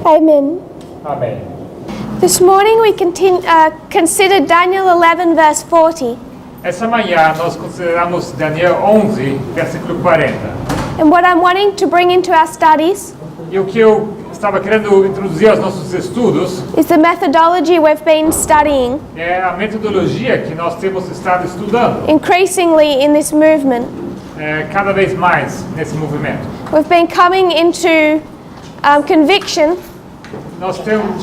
Amen. Amém. This morning we considered Daniel 11 verse 40. Essa manhã nós consideramos Daniel 11, versículo 40. And what I'm wanting to bring into our studies E o que eu estava querendo introduzir aos nossos estudos is the methodology we've been studying é a metodologia que nós temos estado estudando increasingly in this movement. Cada vez mais nesse movimento. We've been coming into conviction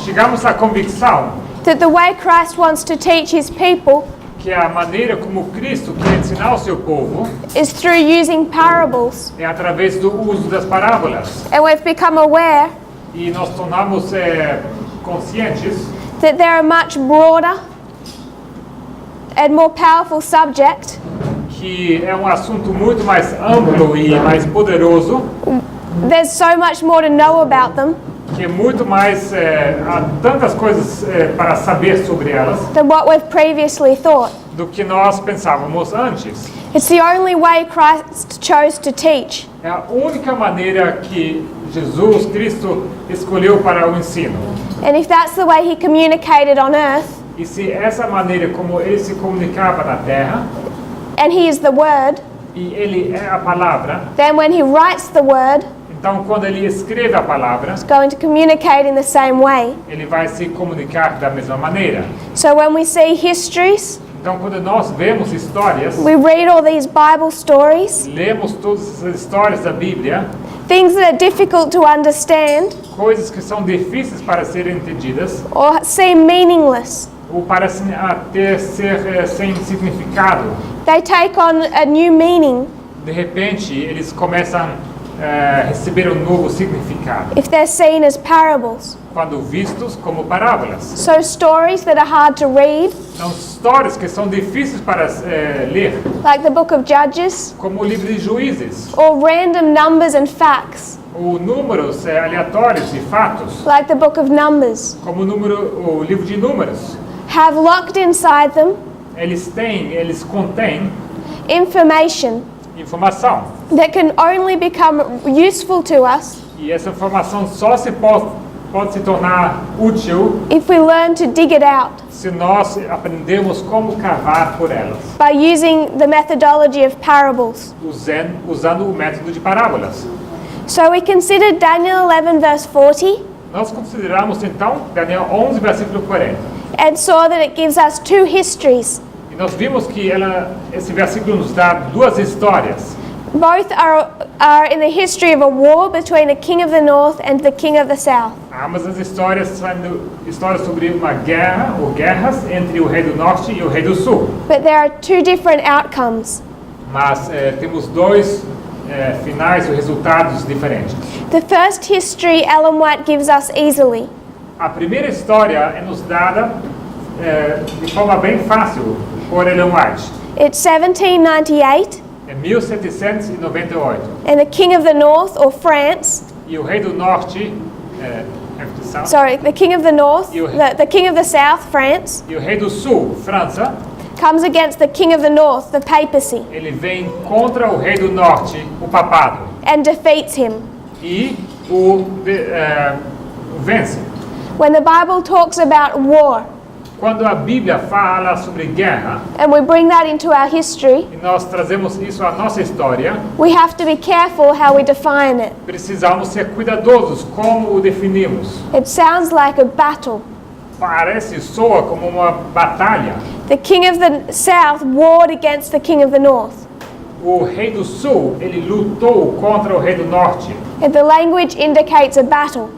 Chegamos à convicção that the way Christ wants to teach his people que a maneira como Cristo quer ensinar o seu povo is through using parables. é através do uso das parábolas. And we've become aware E nós tornamos conscientes that they're a much broader and more powerful subject que é um assunto muito mais amplo e mais poderoso, There's so much more to know about them que é muito mais, há tantas coisas para saber sobre elas than what we've previously thought. do que nós pensávamos antes. It's the only way Christ chose to teach. É a única maneira que Jesus Cristo escolheu para o ensino. And if that's the way he communicated on earth, E se essa maneira como ele se comunicava na terra, and he is the Word, e ele é a palavra, then when he writes the Word, então quando ele escreve a palavra, he's going to communicate in the same way. ele vai se comunicar da mesma maneira. So when we see histories, Então quando nós vemos histórias, we read all these Bible stories, lemos todas essas histórias da Bíblia, things that are difficult to understand coisas que são difíceis para serem entendidas, or seem meaningless, ou para ser sem significado. they take on a new meaning De repente, eles começam a receber um novo significado, if they're seen as parables. quando vistos como parábolas. So stories that are hard to read, São histórias que são difíceis para ler, like the book of Judges, como o livro de Juízes, or random numbers and facts, ou números aleatórios e fatos, like the book of Numbers, como o livro de Números. have locked inside them Eles contêm information informação. that can only become useful to us E essa informação só pode se tornar útil if we learn to dig it out se nós aprendemos como cavar por elas, by using the methodology of parables. usando o método de parábolas. So we considered Daniel 11 verse 40 Nós consideramos então Daniel 11, versículo 40. and saw that it gives us two histories. E nós vimos que esse versículo nos dá duas histórias. Both are in the history of a war between the king of the north and the king of the south. Ambas as histórias são histórias sobre uma guerra ou guerras entre o rei do norte e o rei do sul. But there are two different outcomes. Mas temos dois finais ou resultados diferentes. The first history Ellen White gives us easily. A primeira história é nos dada de forma bem fácil por Ellen White. It's 1798 Em 1798. and the king of the north, or France, E o rei do norte, the king of the north, the king of the south, France, e o rei do sul, França, comes against the king of the north, the papacy, ele vem contra o rei do norte, o papado, and defeats him. e o vence. When the Bible talks about war, Quando a Bíblia fala sobre guerra, and we bring that into our history, e nós trazemos isso à nossa história, we have to be careful how we define it. precisamos ser cuidadosos como o definimos. It sounds like a battle. Soa como uma batalha. The king of the south warred against the king of the north. O rei do sul, ele lutou contra o rei do norte. And the language indicates a battle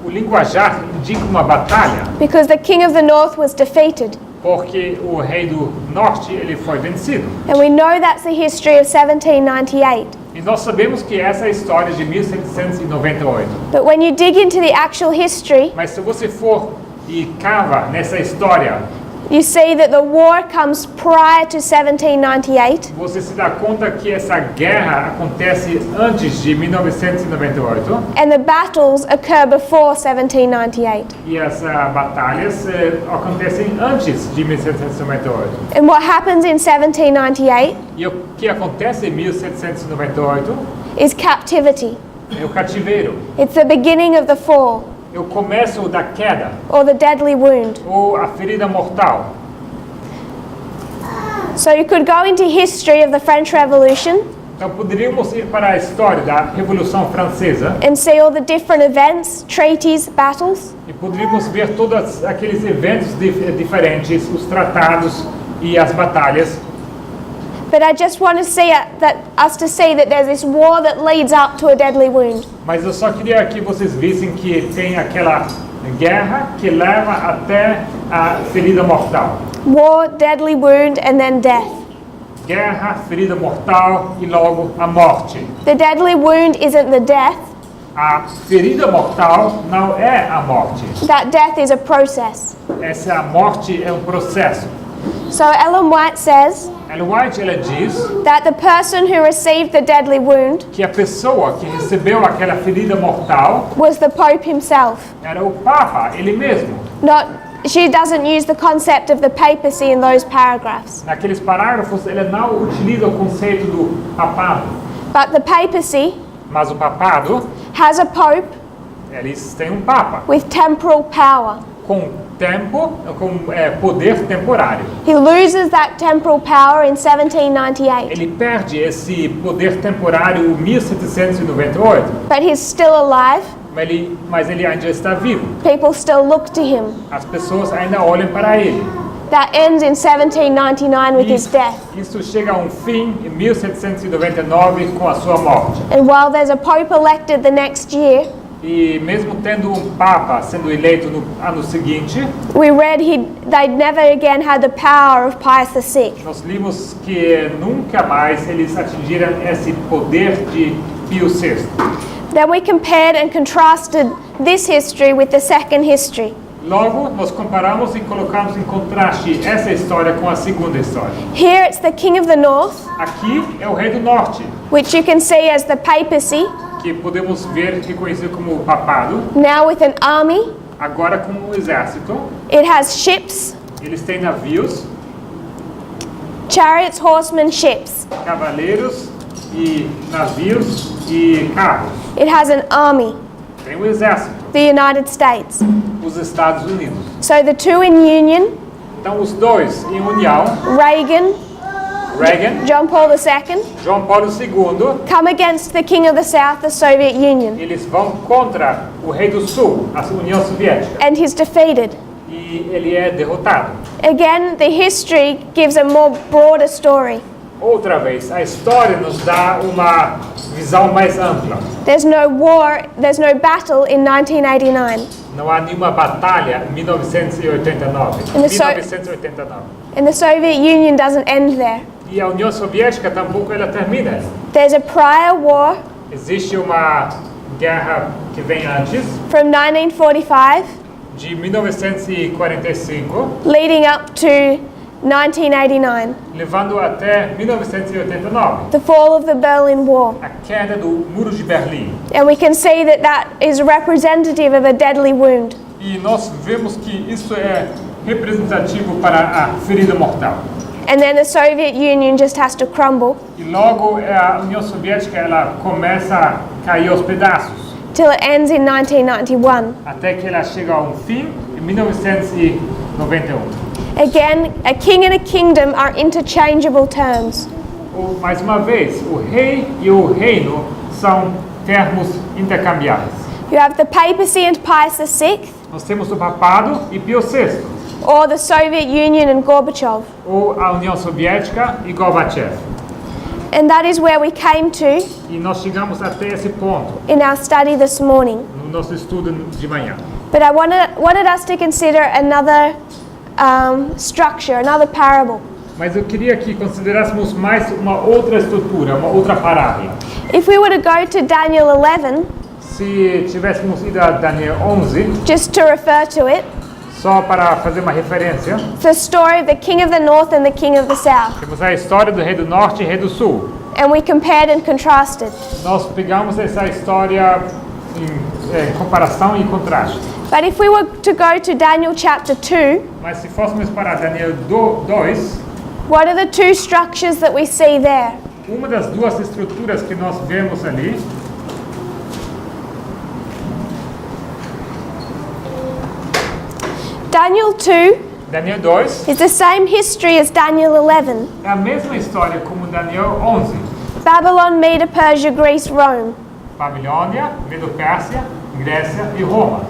O linguajar indica uma batalha, because the king of the north was defeated. porque o rei do norte, ele foi vencido. And we know that's the history of 1798. E nós sabemos que essa é a história de 1798. But when you dig into the actual history, Mas se você for e cava nessa história, you see that the war comes prior to 1798 você se dá conta que essa guerra acontece antes de 1998 and the battles occur before 1798. e as batalhas acontecem antes de 1798. And what happens in 1798 E o que acontece em 1798 is captivity. É o cativeiro. It's the beginning of the fall, É o começo da queda, or the deadly wound. ou a ferida mortal. So you could go into history of the French Revolution Então poderíamos ir para a história da Revolução Francesa and see all the different events, treaties, battles. e poderíamos ver todos aqueles eventos diferentes, os tratados e as batalhas. But I just want to see us to see that there's this war that leads up to a deadly wound. Mas eu só queria que vocês vissem que tem aquela guerra que leva até a ferida mortal. War, deadly wound, and then death. Guerra, ferida mortal e logo a morte. The deadly wound isn't the death. A ferida mortal não é a morte. That death is a process. Essa morte é um processo. So Ellen White says Ellen White, ela diz that the person who received the deadly wound que a pessoa que recebeu aquela ferida mortal was the Pope himself. era o Papa, ele mesmo. She doesn't use the concept of the papacy in those paragraphs. Naqueles parágrafos, ela não utiliza o conceito do papado, But the papacy mas o papado, has a Pope eles têm um Papa with temporal power. com tempo, com poder temporário. He loses that temporal power in 1798, Ele perde esse poder temporário em 1798, but he's still alive. mas ele ainda está vivo. People still look to him. As pessoas ainda olham para ele. That ends in 1799 with his death. Isso chega a um fim em 1799 com a sua morte. And while there's a Pope elected the next year, E mesmo tendo um Papa sendo eleito no ano seguinte, we read they'd never again had the power of Pius VI. nós vimos que nunca mais eles atingiram esse poder de Pio VI. Then we compared and contrasted this history with the second history. Logo, nós comparamos e colocamos em contraste essa história com a segunda história. Here it's the King of the North, Aqui é o Rei do Norte, which you can see as the papacy, que podemos ver e conhecer como o Papado, now with an army. agora com o exército. It has ships, Eles têm navios, chariots, horsemen, ships. cavaleiros e navios e carros. It has an army, Tem o exército, the United States. os Estados Unidos. So the two in union, Então os dois em união, Reagan, Reagan, John Paul II, João Paulo II, come against the King of the South, the Soviet Union, eles vão contra o Rei do Sul, a União Soviética, and he's defeated. e ele é derrotado. Again, the history gives a more broader story. Outra vez, a história nos dá uma visão mais ampla. There's no war, there's no battle in 1989. Não há nenhuma batalha em 1989. And the 1989. And the Soviet Union doesn't end there. E a União Soviética tampouco ela termina. There's a prior war Existe uma guerra que vem antes, from 1945 de 1945, leading up to 1989, levando até 1989, the fall of the Berlin Wall. a queda do Muro de Berlim. And we can see that that is representative of a deadly wound. E nós vemos que isso é representativo para a ferida mortal. And then the Soviet Union just has to crumble E logo a União Soviética ela começa a cair aos pedaços, till it ends in 1991. até que ela chega a um fim em 1991. Again, a king and a kingdom are interchangeable terms. Mais uma vez, o rei e o reino são termos intercambiáveis. You have the papacy and Pius VI, Nós temos o papado e Pio VI, or the Soviet Union and Gorbachev. ou a União Soviética e Gorbachev. And that is where we came to E nós chegamos até esse ponto in our study this morning. no nosso estudo de manhã. But I wanted us to consider another structure, another parable. Mas eu queria que considerássemos mais uma outra estrutura, uma outra parábola. If we were to go to Daniel 11, Se tivéssemos ido a Daniel 11, just to refer to it, só para fazer uma referência, the story of the king of the north and the king of the south. temos a história do rei do norte e rei do sul. And we compared and contrasted. Nós pegamos essa história em comparação e contraste. But if we were to go to Daniel chapter 2, Mas se fôssemos para Daniel 2, what are the two structures that we see there? uma das duas estruturas que nós vemos ali Daniel 2 Daniel 2 is the same history as Daniel 11. é a mesma história como Daniel 11. Babylon, Medo, Persia, Greece, Rome. Babilônia, Medo-Pérsia, Grécia e Roma.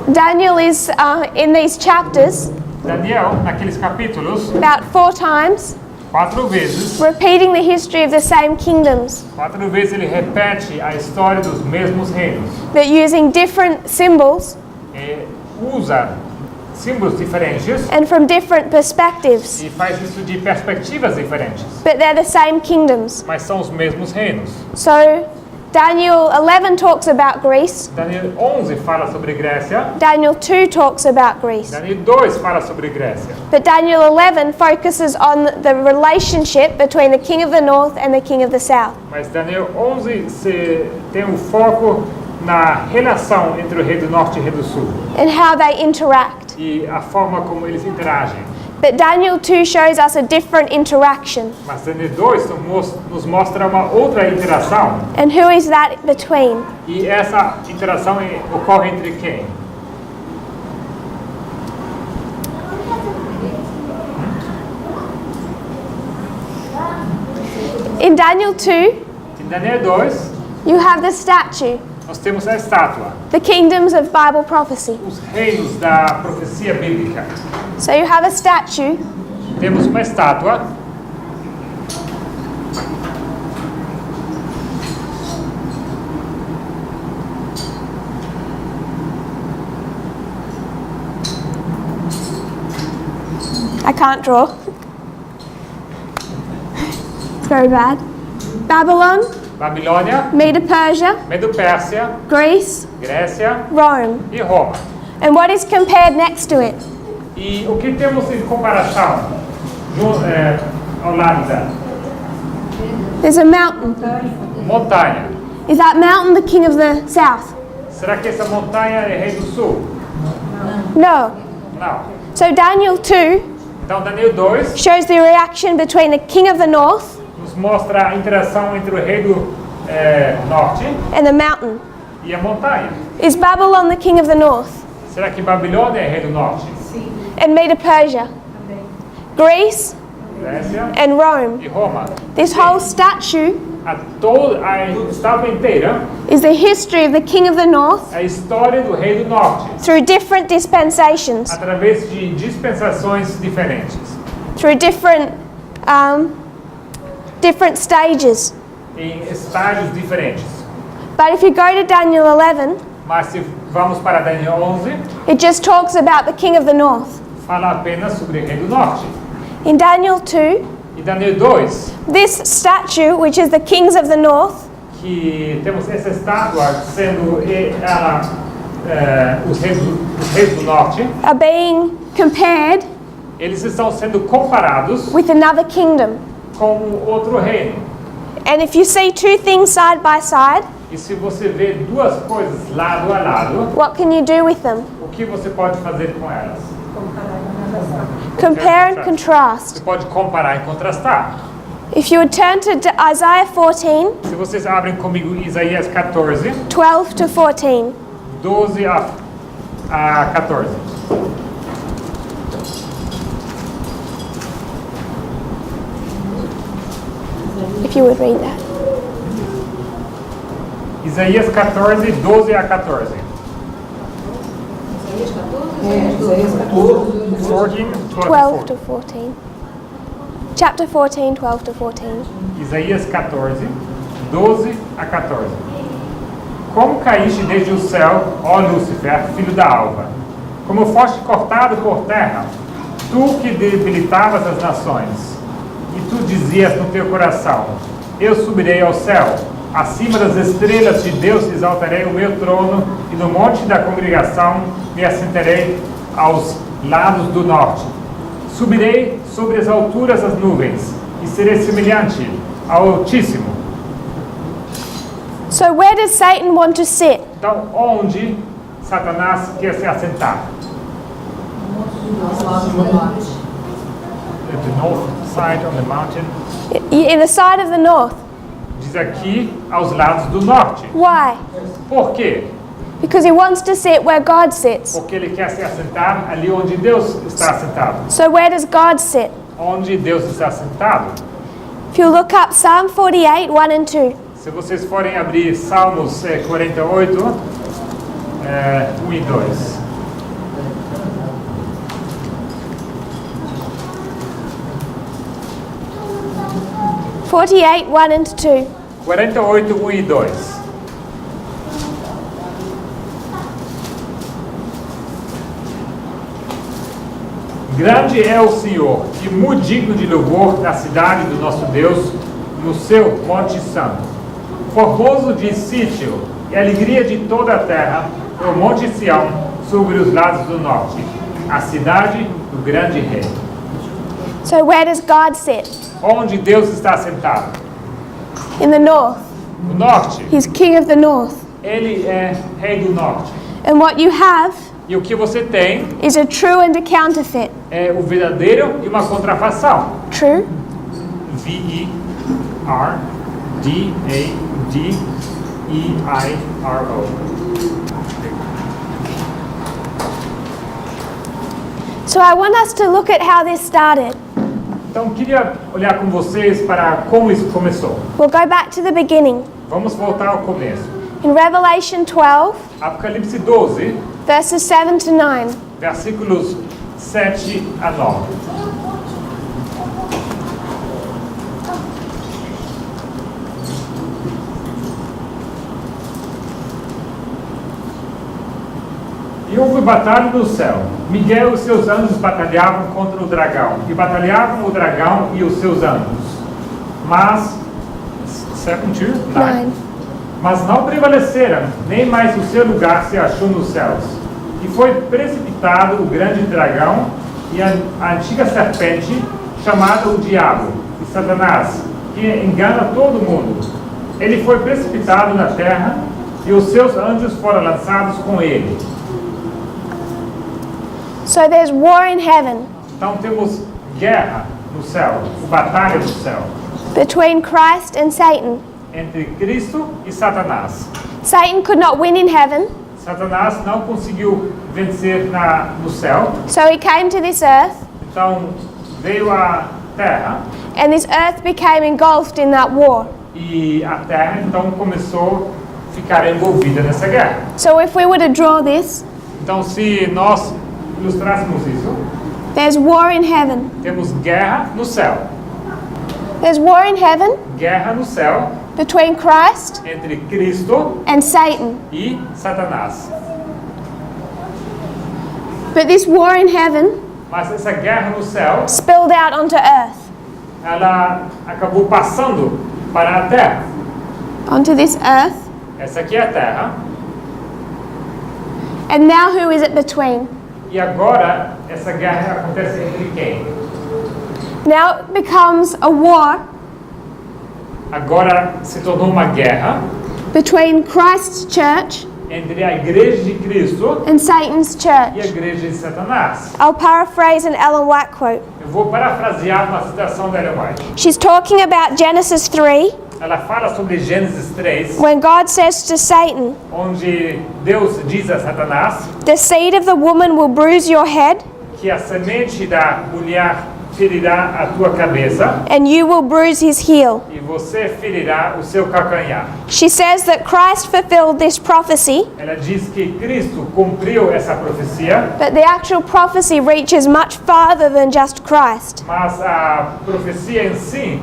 Daniel is, in these chapters, Daniel, naqueles capítulos, about 4 times, 4 vezes, repeating the history of the same kingdoms, 4 vezes ele repete a história dos mesmos reinos. but using different symbols E usa símbolos diferentes and from different perspectives. e faz isso de perspectivas diferentes, But they're the same kingdoms. mas são os mesmos reinos. So Daniel 11 talks about Greece. Daniel 11 fala sobre Grécia, Daniel 2 talks about Greece. Daniel 2 fala sobre Grécia. But Daniel 11 focuses on the relationship between the king of the north and the king of the south. Mas Daniel 11 tem o foco na relação entre o rei do norte e o rei do sul And how they interact. e a forma como eles interagem. But Daniel 2 shows us a different interaction. Mas Daniel 2 nos mostra uma outra interação. And who is that between? E essa interação ocorre entre quem? In Daniel 2, Em Daniel 2, you have the statue, nós temos a estátua, the kingdoms of Bible prophecy. os reinos da profecia bíblica. So you have a statue, Temos uma estátua, I can't draw. It's very bad. Babylon, Babilônia, Medo Persia, Medo-Pérsia, Greece, Grécia Rome. e Roma. And what is compared next to it? E o que temos em comparação ao lado dela? There's a mountain. Montanha. Is that mountain the king of the south? Será que essa montanha é rei do sul? No. Não. So Daniel 2 Então Daniel 2 shows the reaction between the king of the north nos mostra a interação entre o rei do norte and the mountain. e a montanha. Is Babylon the king of the north? Será que Babilônia é rei do norte? And Medo Persia? Greece Grécia and Rome. e Roma. This whole statue A estátua inteira is the history of the king of the north é a história do rei do norte, through different dispensations, através de dispensações diferentes, through different stages. em estágios diferentes. But if you go to Daniel 11, Mas se vamos para Daniel 11, it just talks about the king of the north. fala apenas sobre o rei do norte. In Daniel 2, E Daniel 2, this statue, which is the kings of the north, que temos essa estátua sendo os reis do norte, are being compared eles estão sendo comparados with another kingdom. com outro reino. And if you see two things side by side, E se você vê duas coisas lado a lado, what can you do with them? o que você pode fazer com elas? Compare and contrast. Você pode comparar e contrastar. If you would turn to Isaiah 14, Se vocês abrem comigo Isaías 14, 12 to 14. 12 a 14. If you would read that. Isaías 14, 12 a 14. 14, 12 to 14. Chapter 14, 12 to 14. Isaías 14, 12 a 14. Como caíste desde o céu, ó Lúcifer, filho da alva? Como foste cortado por terra, tu que debilitavas as nações. E tu dizias no teu coração, eu subirei ao céu, acima das estrelas de Deus exaltarei o meu trono, e no monte da congregação me assentarei aos lados do norte. Subirei sobre as alturas das nuvens, e serei semelhante ao Altíssimo. So, where does Satan want to sit? Então, onde Satanás quer se assentar? At the north side on the mountain. In the side of the north. Diz aqui, aos lados do norte. Why? Por quê? Because he wants to sit where God sits. Porque ele quer se assentar ali onde Deus está assentado. So where does God sit? Onde Deus está sentado. If you look up Psalm 48, 1 and 2. Se vocês forem abrir Salmos 48, 1 e 2. Forty-eight, 1 and 2. 48, 1 e 2. Grande é o Senhor, e muito digno de louvor da cidade do nosso Deus, no seu Monte Santo. Formoso de sítio e alegria de toda a terra, é o Monte Sião, sobre os lados do norte, a cidade do grande rei. So where does God sit? Onde Deus está sentado? In the north. No norte. He's king of the north. Ele é rei do norte. And what you have E o que você tem is a true and a counterfeit. é o verdadeiro e uma contrafação. True? V-E-R-D-A-D-E-I-R-O. So I want us to look at how this started. Então, queria olhar com vocês para como isso começou. We'll go back to the beginning. Vamos voltar ao começo. In Revelation 12, Apocalipse 12, verses 7 to 9. versículos 7 a 9. E houve batalha no céu. Miguel e seus anjos batalhavam contra o dragão. E batalhavam o dragão e os seus anjos. Mas, 7 to 9. 9. Mas não prevaleceram, nem mais o seu lugar se achou nos céus. E foi precipitado o grande dragão e a antiga serpente, chamada o Diabo e Satanás, que engana todo mundo. Ele foi precipitado na terra e os seus anjos foram lançados com ele. So there's war in heaven Então temos guerra no céu, batalha no céu, between Christ and Satan. entre Cristo e Satanás. Satan could not win in heaven, Satanás não conseguiu vencer no céu, so he came to this earth, então veio à terra and this earth became engulfed in that war. e a terra então começou a ficar envolvida nessa guerra. So if we were to draw this, Então se nós ilustrássemos isso, there's war in heaven. temos guerra no céu. There's war in heaven Guerra no céu between Christ entre Cristo and Satan. e Satanás. But this war in heaven Mas essa guerra no céu, spilled out onto earth, ela acabou passando para a terra. onto this earth. Essa aqui é a terra. And now who is it between? E agora essa guerra acontece entre quem? Now it becomes a war Agora se tornou uma guerra between Christ's church entre a igreja de Cristo and Satan's e a church. igreja de Satanás. I'll paraphrase an Ellen White quote. Eu vou parafrasear uma citação da Ellen White. She's talking about Genesis 3, Ela fala sobre Gênesis 3, when God says to Satan, onde Deus diz a Satanás "The seed of the woman will bruise your head, que a semente da mulher ferirá a tua cabeça and you will bruise his heel." e você ferirá o seu calcanhar. She says that Christ fulfilled this prophecy, Ela diz que Cristo cumpriu essa profecia, but the actual prophecy reaches much farther than just Christ. mas a profecia em si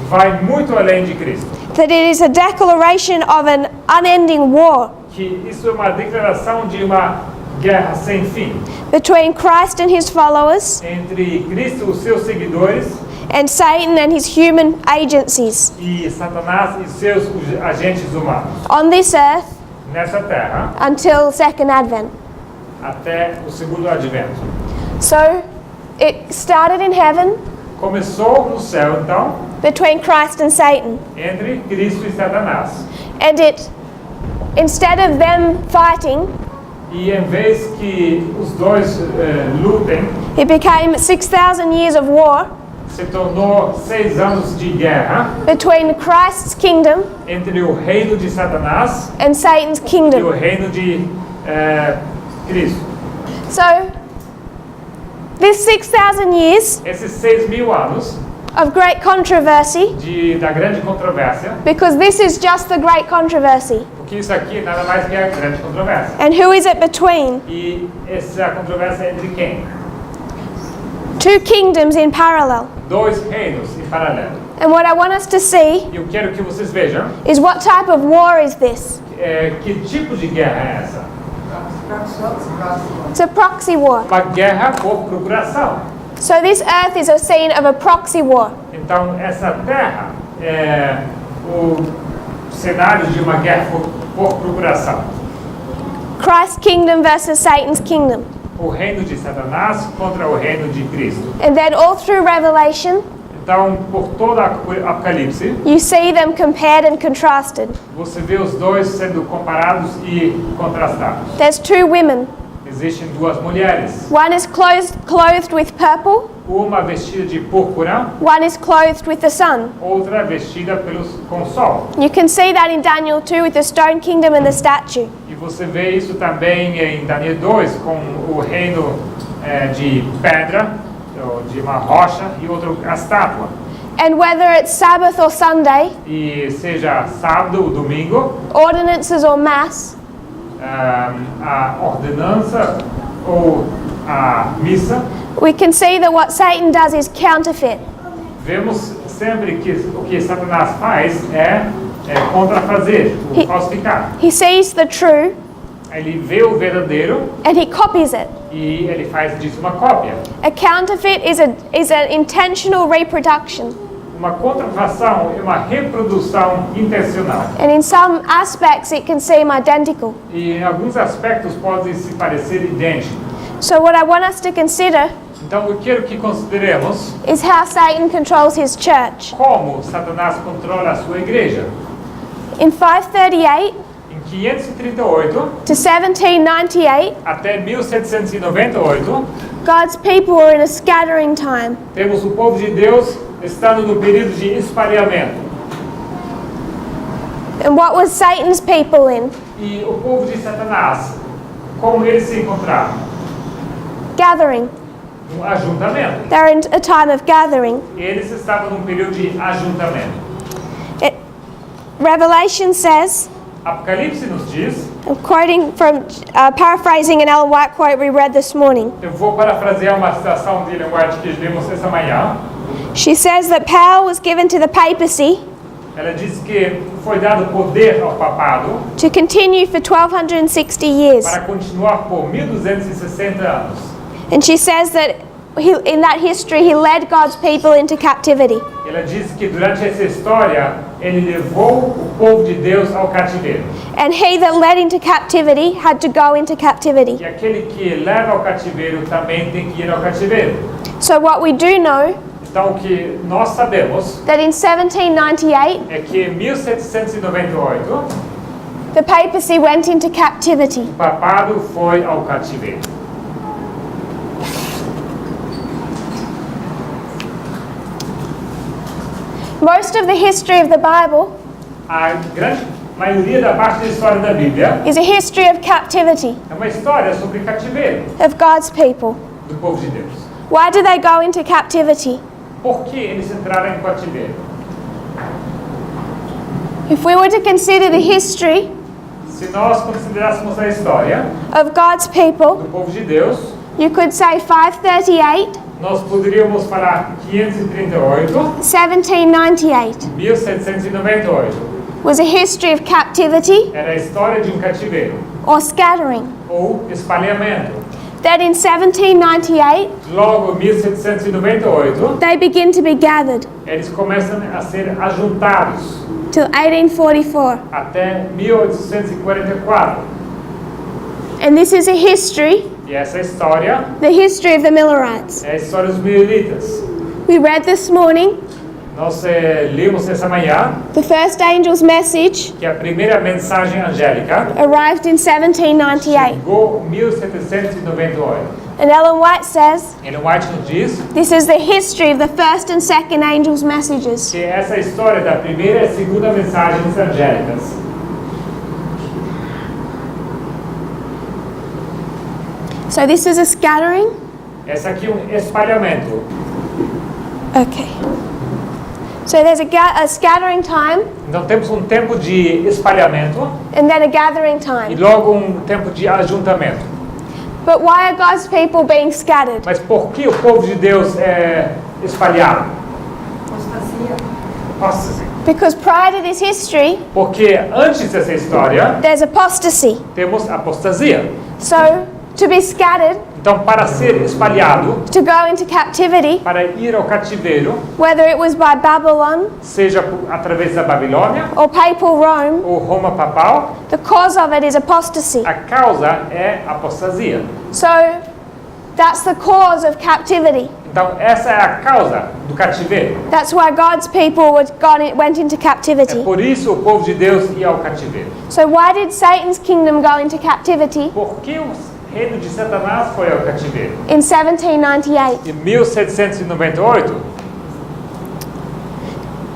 vai muito além de Cristo. That it is a declaration of an unending war Que isso é uma declaração de uma guerra sem fim between Christ and his followers entre Cristo e os seus seguidores and Satan and his human agencies e Satanás e seus agentes humanos on this earth nessa terra until second advent. até o segundo advento. So it started in heaven Começou no céu, então, between Christ and Satan, entre Cristo e Satanás. and it, instead of them fighting, E em vez que os dois lutem, it became 6,000 years of war se tornou 6 anos de guerra between Christ's kingdom entre o reino de Satanás and Satan's e o kingdom. reino de Cristo. So, this 6,000 years Esses 6.000 anos of great controversy, da grande controvérsia, because this is just the great controversy. porque isso aqui nada mais que a grande controvérsia. And who is it between? E essa controvérsia é entre quem? Two kingdoms in parallel. Dois reinos em paralelo. And what I want us to see E eu quero que vocês vejam is what type of war is this? que tipo de guerra é essa. It's a proxy war. Uma guerra por procuração. So this earth is a scene of a proxy war. Então, essa terra é o cenário de uma guerra por procuração. Christ's kingdom versus Satan's kingdom. O reino de Satanás contra o reino de Cristo. And then all through Revelation, Então, por todo o Apocalipse, you see them compared and contrasted. você vê os dois sendo comparados e contrastados. There's two women. Existem duas mulheres. One is clothed with purple, Uma vestida de púrpura, one is clothed with the sun. outra vestida com o sol. You can see that in Daniel 2 with the stone kingdom and the statue. E você vê isso também em Daniel 2, com o reino de pedra, ou de uma rocha, e outro a estátua. And whether it's Sabbath or Sunday, E seja sábado ou domingo, ordinances or mass, a ordenança ou a missa, we can see that what Satan does is counterfeit. vemos sempre que o que Satanás faz é contrafazer, falsificar. He sees the true Ele vê o verdadeiro and he copies it. e ele faz disso uma cópia. A counterfeit is an intentional reproduction. Uma contrafação é uma reprodução intencional. And in some aspects it can seem identical. E em alguns aspectos pode se parecer idêntico. So what I want us to consider Então eu quero que consideremos is how Satan controls his church. como Satanás controla a sua igreja. In 538 Em 538 to 1798, até 1798, God's people were in a scattering time. temos o povo de Deus estando no período de espalhamento. And what was Satan's people in? E o povo de Satanás, como eles se encontravam? Gathering. Um ajuntamento. They're in a time of gathering. Eles estavam num período de ajuntamento. Revelation says, Apocalipse nos diz, I'm quoting from, paraphrasing an Ellen White quote we read this morning. eu vou parafrasear uma citação de Ellen White que lemos essa manhã. She says that power was given to the papacy Ela diz que foi dado poder ao papado to continue for 1260 years. para continuar por 1260 anos. And she says that in that history he led God's people into captivity. Ela diz que durante essa história ele levou o povo de Deus ao cativeiro. And he that led into captivity had to go into captivity. E aquele que leva ao cativeiro também tem que ir ao cativeiro. So what we do know Então o que nós sabemos that in 1798 é que em 1798 the papacy went into captivity. o papado foi ao cativeiro. Most of the history of the Bible A grande maioria da parte da história da Bíblia is a history of captivity é uma história sobre cativeiro of God's people. do povo de Deus. Why do they go into captivity? Por que eles entraram em cativeiro? If we were to consider the history Se nós considerássemos a história of God's people, do povo de Deus, you could say 538, nós poderíamos falar 538, 1798 1798. was a history of captivity Era a história de um cativeiro or scattering. ou espalhamento. That in 1798 Logo, em 1798, they begin to be gathered eles começam a ser ajuntados till 1844. até 1844. And this is a history, E essa história the history of the Millerites. é a história dos Mileritas. We read this morning Nós lemos essa manhã the first angel's message que a primeira mensagem angélica arrived in 1798. chegou em 1798. And Ellen White says Ellen White nos diz this is the history of the first and second angel's messages. que essa história da primeira e segunda mensagens angélicas. So this is a scattering. Esse aqui é um espalhamento. Okay. So there's a scattering time Então temos um tempo de espalhamento and then a gathering e time. logo um tempo de ajuntamento. But why are God's people being scattered? Mas por que o povo de Deus é espalhado? Apostasy. Because prior to this history, Porque antes dessa história, there's apostasy. temos apostasia. So to be scattered, Então, para ser espalhado, to go into captivity, para ir ao cativeiro, whether it was by Babylon seja através da Babilônia or papal Rome, ou Roma papal, the cause of it is apostasy. a causa é apostasia. So that's the cause of captivity. Então, essa é a causa do cativeiro. That's why God's people went into É captivity. por isso o povo de Deus ia ao cativeiro. So why did Satan's kingdom go into captivity Por que o reino de Satanás foi ao cativeiro? in 1798? Em 1798,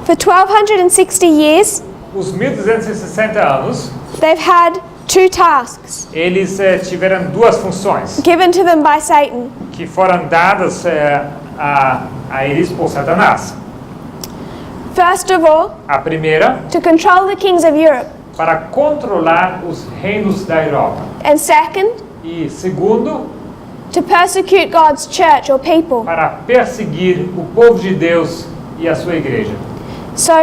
For 1260 years, os 1260 anos, they've had two tasks eles tiveram duas funções given to them by Satan. que foram dadas a eles por Satanás. First of all, A primeira, to control the kings of Europe. para controlar os reinos da Europa. And second, E segundo, to persecute God's church or people. para perseguir o povo de Deus e a sua igreja. So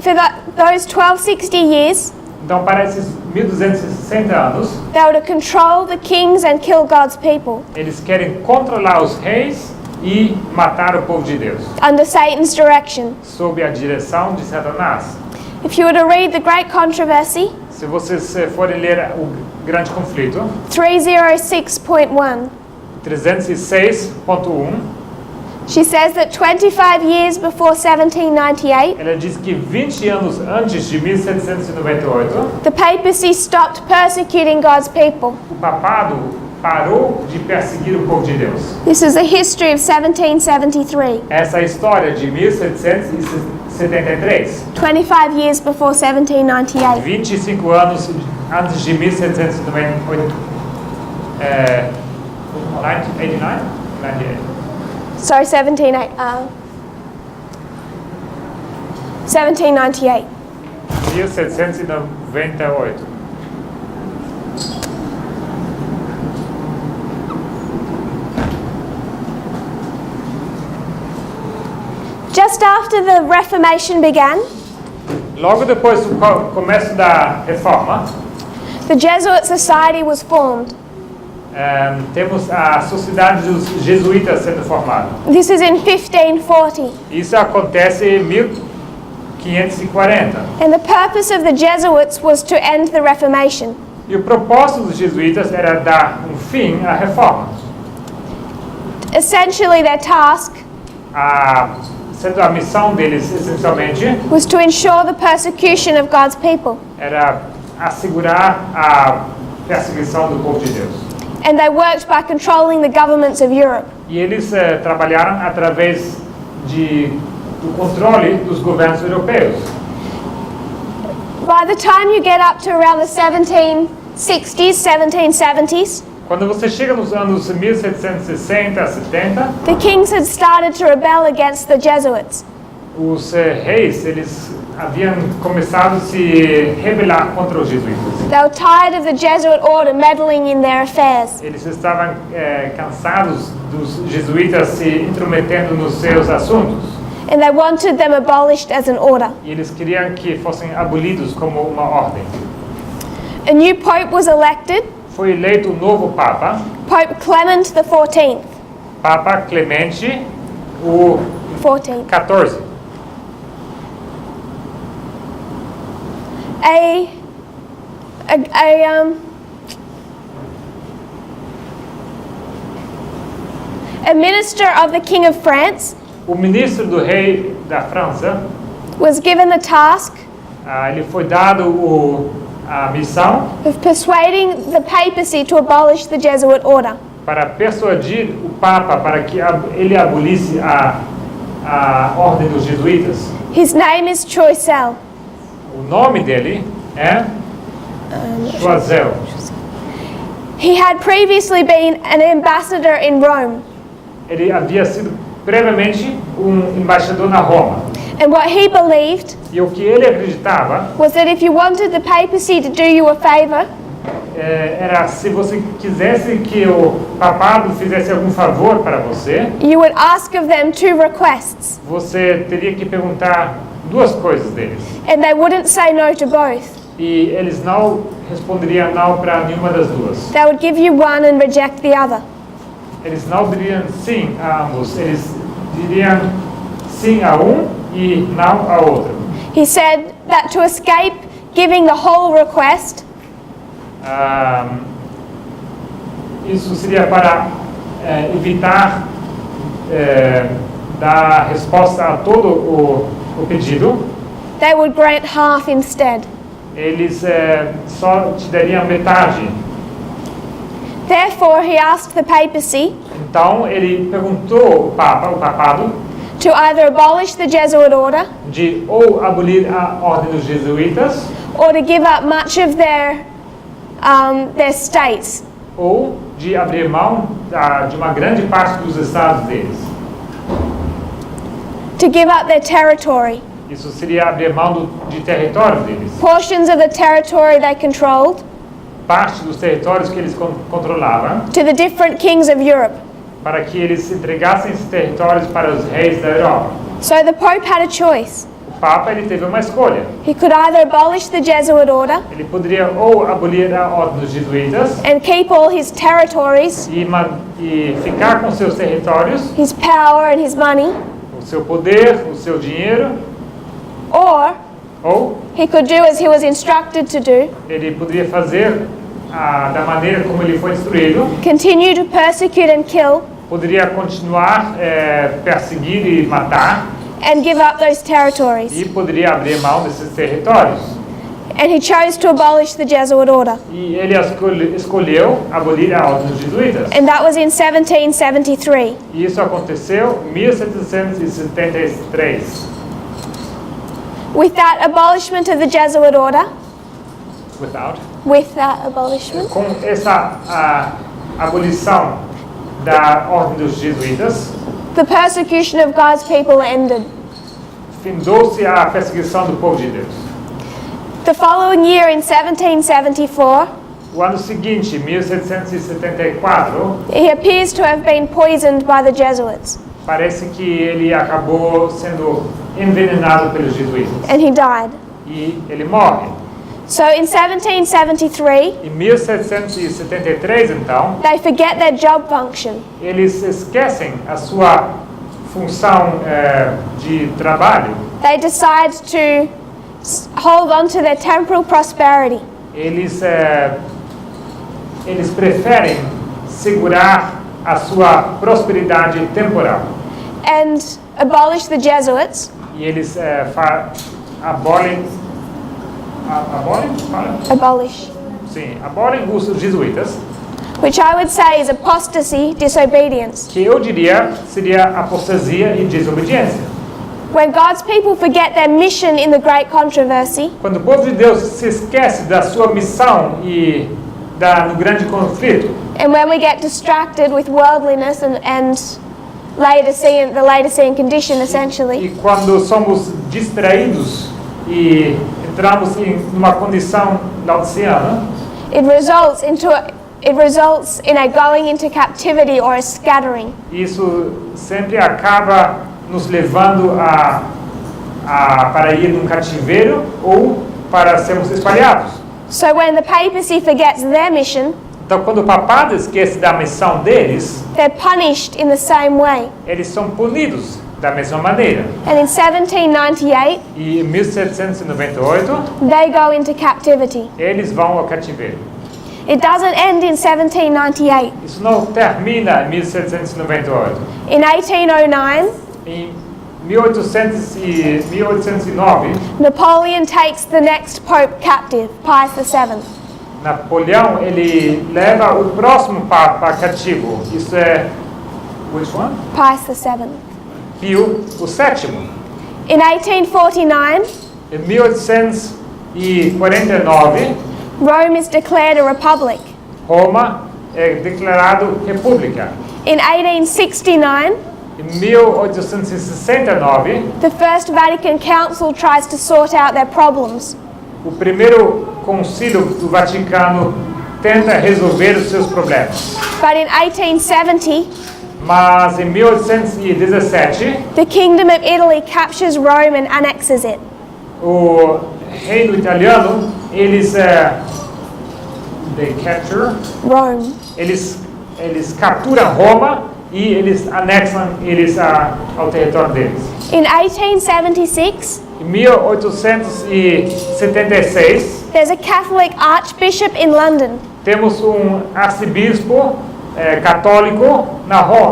for those 1260 years, Então, para esses 1260 anos, they were to control the kings and kill God's people eles querem controlar os reis e matar o povo de Deus, under Satan's direction. sob a direção de Satanás. If you were to read the Great Controversy, Se vocês forem ler o Grande Conflito, 306.1, 306.1, she says that 25 years before 1798, ela diz que 20 anos antes de 1798, the papacy stopped persecuting God's people. o papado parou de perseguir o povo de Deus. This is the history of 1773, Essa é a história de 1773, 25 years before 1798. 25 anos antes de 1798. 1989? 98. Sorry, 1798. 1798. Just after the Reformation began, Logo depois do começo da Reforma, the Jesuit Society was formed. temos a Sociedade dos Jesuítas sendo formada. This is in 1540. Isso acontece em 1540. And the purpose of the Jesuits was to end the Reformation. E o propósito dos jesuítas era dar um fim à Reforma. Essentially, their task Sendo a missão deles, essencialmente, was to ensure the persecution of God's people. era assegurar a perseguição do povo de Deus. And they worked by controlling the governments of Europe. E eles trabalharam através do controle dos governos europeus. By the time you get up to around the 1760s, 1770s, Quando você chega nos anos 1760, 70, the kings had started to rebel against the Jesuits. os reis, eles haviam começado a se rebelar contra os jesuítas. They were tired of the Jesuit order meddling in their affairs. Eles estavam cansados dos jesuítas se intrometendo nos seus assuntos. And they wanted them abolished as an order. E eles queriam que fossem abolidos como uma ordem. A new pope was elected, Foi eleito um novo Papa, Pope Clement XIV. Papa Clemente o 14. 14. A minister of the King of France O ministro do rei da França, was given the task ele foi dado a missão of persuading the papacy to abolish the Jesuit order. para persuadir o Papa para que ele abolisse a ordem dos jesuítas. His name is Choiseul. O nome dele é Choiseul. He had previously been an ambassador in Rome, Ele havia sido previamente embaixador na Roma. and what he believed E o que ele acreditava was that if you wanted the papacy to do you a favor, era se você quisesse que o papado fizesse algum favor para você, you would ask of them two requests, você teria que perguntar duas coisas deles. and they wouldn't say no to both. E eles não responderiam não para nenhuma das duas. They would give you one and reject the other. Eles não diriam sim a ambos, eles diriam sim a e não a outro. He said that to escape giving the whole request, Isso seria para evitar dar resposta a todo o pedido. they would grant half instead. Eles só te dariam metade. Therefore, he asked the papacy Então ele perguntou o papado, to either abolish the Jesuit order de ou abolir a ordem dos jesuítas or to give up much of their states. ou de abrir mão de uma grande parte dos estados deles. To give up their territory, Isso seria abrir mão de território deles. portions of the territory they controlled, Parte dos territórios que eles controlavam, to the different kings of Europe. para que eles entregassem esses territórios para os reis da Europa. So the Pope had a choice. O Papa ele teve uma escolha. He could either abolish the Jesuit order Ele poderia ou abolir a ordem dos jesuítas and keep all his territories, e ficar com seus territórios, his power and his money, o seu poder, o seu dinheiro, or ou he could do as he was instructed to do, ele poderia fazer da maneira como ele foi instruído, continue to persecute and kill, poderia continuar perseguir e matar and give up those territories. e poderia abrir mão desses territórios. And he chose to abolish the Jesuit order. E ele escolheu abolir a ordem dos jesuítas. And that was in 1773. E isso aconteceu em 1773. With that abolishment of the Jesuit order, with that abolishment, Com essa abolição da ordem dos jesuítas, the persecution of God's people ended. findou-se a perseguição do povo de Deus. The following year, in 1774, O ano seguinte, 1774, he appears to have been poisoned by the Jesuits, parece que ele acabou sendo envenenado pelos jesuítas and he died. e ele morre. So in 1773, Em 1773, então, they forget their job function. eles esquecem a sua função de trabalho. They decide to hold on to their temporal prosperity. Eles preferem segurar a sua prosperidade temporal. And abolish the Jesuits, E eles abolem abolish, abolem os jesuítas, which I would say is apostasy, disobedience. que eu diria seria apostasia e desobediência. When God's people forget their mission in the great controversy, Quando o povo de Deus se esquece da sua missão e no grande conflito, and when we get distracted with worldliness and the Laodicean condition, essentially, e quando somos distraídos e entramos em uma condição laodiceana, it results in a going into captivity or a scattering. isso sempre acaba nos levando para ir num cativeiro ou para sermos espalhados. So when the papacy forgets their mission, Então, quando o papado esquece da missão deles, they're punished in the same way. eles são punidos da mesma maneira. And in 1798, E em 1798, they go into captivity. eles vão ao cativeiro. It doesn't end in 1798. Isso não termina em 1798. In 1809, Em 1809, Napoleon takes the next pope captive, Pius VII. Napoleão ele leva o próximo papa cativo. Isso é which one? Pius VII. Pio o sétimo. In 1849, Em 1849, Rome is declared a republic. Roma declarado república. In 1869, Em 1869, the First Vatican Council tries to sort out their problems. o primeiro concílio do Vaticano tenta resolver os seus problemas. But in 1870, Mas em 1817, the Kingdom of Italy captures Rome and annexes it. o reino italiano, eles they capture, Rome. eles capturam Roma e eles anexam eles ao território deles. In 1876, Em 1876, there's a Catholic archbishop in London temos arcebispo católico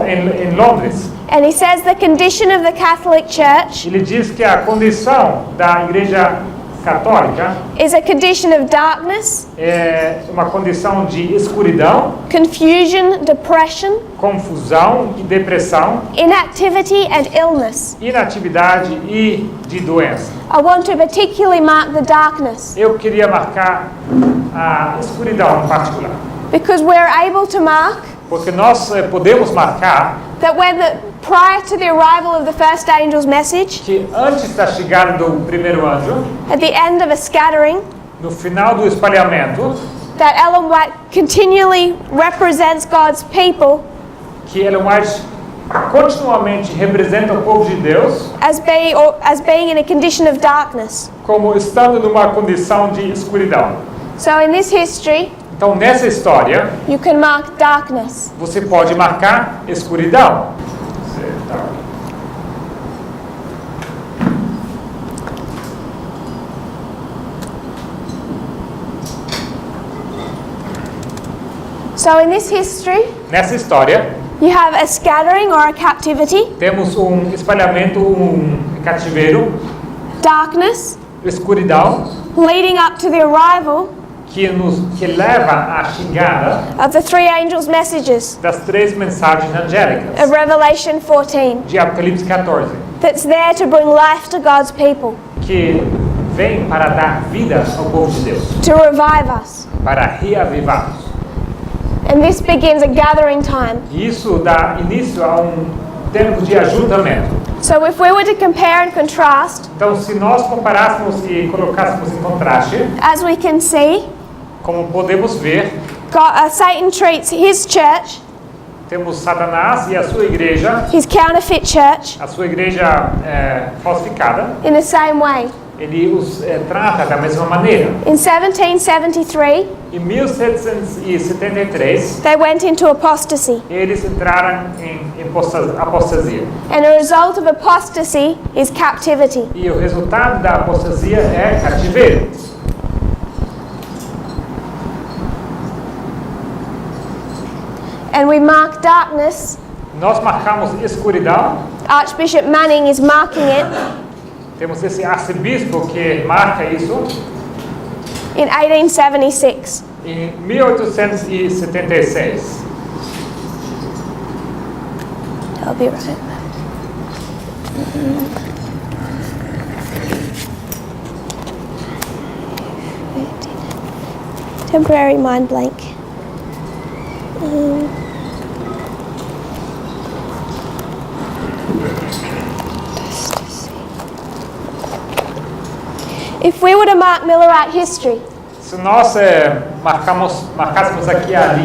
em Londres. and he says the condition of the Catholic Church Ele diz que a condição da Igreja Católica is a condition of darkness, é uma condição de escuridão, confusion, depression, confusão e depressão, inactivity and illness. inatividade e de doença. I want to particularly mark the darkness Eu queria marcar a escuridão em particular, because we're able to mark porque nós podemos marcar that prior to the arrival of the first angel's message, que antes da chegada do primeiro anjo, at the end of a scattering, no final do espalhamento, that Ellen White continually represents God's people que Ellen White continuamente representa o povo de Deus as being in a condition of darkness. como estando numa condição de escuridão. So in this history, Então, nessa história, you can mark darkness. você pode marcar escuridão. So in this history, Nessa história, you have a scattering or a captivity, temos espalhamento, cativeiro, darkness, escuridão, leading up to the arrival que leva à chegada of the three angels' messages das três mensagens angélicas of Revelation 14, de Apocalipse 14, that's there to bring life to God's people, que vem para dar vida ao povo de Deus, to revive us. para reavivá-los. And this begins a gathering time. E isso dá início a tempo de ajuntamento. So if we were to compare and contrast, Então, se nós comparássemos e colocássemos em contraste, as we can see, como podemos ver, Satan treats his church, temos Satanás e a sua igreja, his counterfeit church, a sua igreja falsificada, in the same way. ele os trata da mesma maneira. In 1773, Em 1773, they went into apostasy. eles entraram em apostasia. And the result of apostasy is captivity. E o resultado da apostasia é cativeiro. And we mark darkness. Nós marcamos escuridão. Archbishop Manning is marking it Temos esse arcebispo que marca isso in 1876. em 1876. I'll be right. Temporary mind blank. If we were to mark Millerite history, Se nós marcássemos aqui a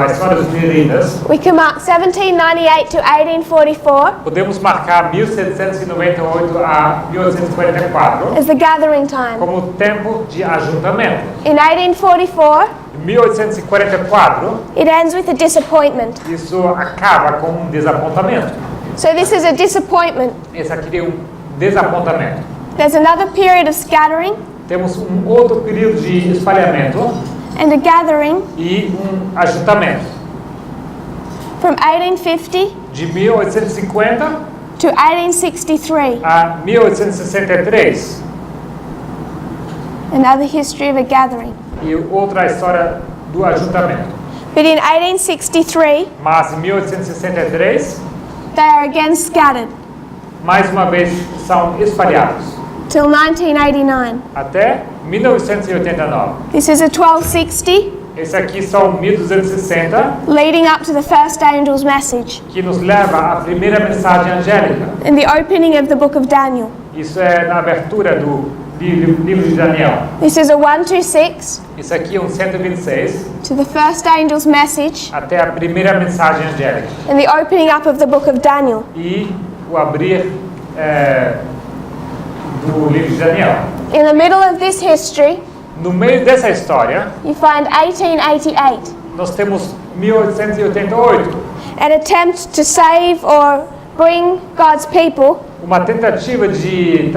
história dos Mileritas, we can mark 1798 to 1844 podemos marcar 1798 a 1844 as the gathering time. como tempo de ajuntamento. In 1844, Em 1844, it ends with a disappointment. isso acaba com desapontamento. So this is a disappointment. Esse aqui é desapontamento. There's another period of scattering Temos outro período de espalhamento and a gathering e ajuntamento. from 1850 De 1850 to 1863. a 1863. Another history of a gathering. E outra história do ajuntamento. But in 1863, Mas em 1863, they are again scattered mais uma vez são espalhados. till 1989. Até 1989. This is a 1260 Esse aqui são 1260, leading up to the first angel's message que nos leva à primeira mensagem angélica. in the opening of the book of Daniel. Isso é na abertura do livro de Daniel. This is a 126 Isso aqui é um 126, to the first angel's message até a primeira mensagem angélica. in the opening up of the book of Daniel. E o abrir do livro de Daniel. In the middle of this history, No meio dessa história, you find 1888, nós temos 1888, an attempt to save or bring God's people uma tentativa de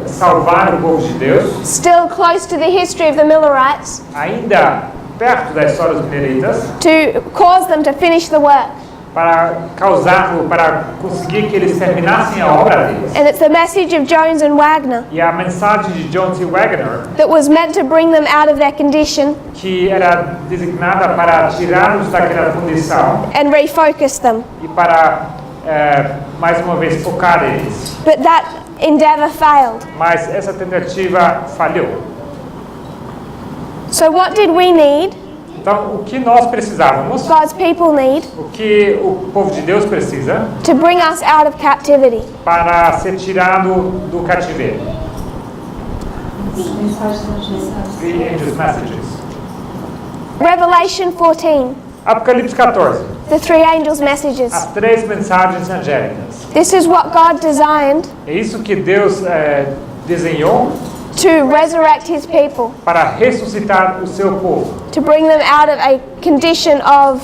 salvar o povo de Deus, still close to the history of the Millerites, ainda perto da história dos Mileritas, to cause them to finish the work. para conseguir que eles terminassem a obra deles. And it's the message of Jones and Wagner E a mensagem de Jones e Wagner, that was meant to bring them out of their condition que era designada para tirá-los daquela condição and refocus them. e para, mais uma vez, focar eles. But that endeavor failed. Mas essa tentativa falhou. So what did we need? Então, o que nós precisávamos, God's people need o que o povo de Deus precisa to bring us out of captivity. para ser tirado do cativeiro? The Angel's Messages. Revelation 14, Apocalipse 14. the three angels' messages. As três mensagens angélicas. This is what God designed É isso que Deus desenhou to resurrect his people, para ressuscitar o seu povo, to bring them out of a condition of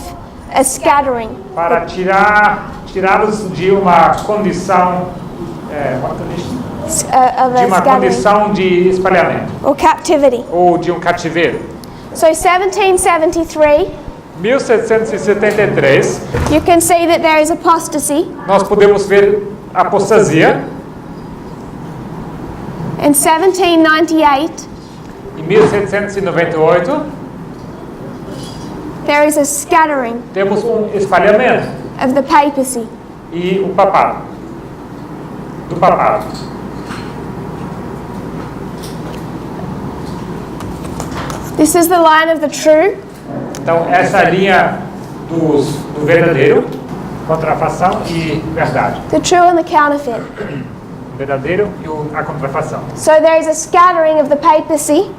a scattering, para tirá-los de uma condição of de a uma scattering condição de espalhamento or captivity. ou de um cativeiro. So 1773, 1773, you can see that there is apostasy. nós podemos ver apostasia. In 1798, Em 1798, there is a scattering temos espalhamento of the papacy. e o papado. Do papado. This is the line of the true Então, essa é a linha do verdadeiro, contrafação e verdade. the true and the counterfeit. O verdadeiro e a contrafação. So there is a scattering of the papacy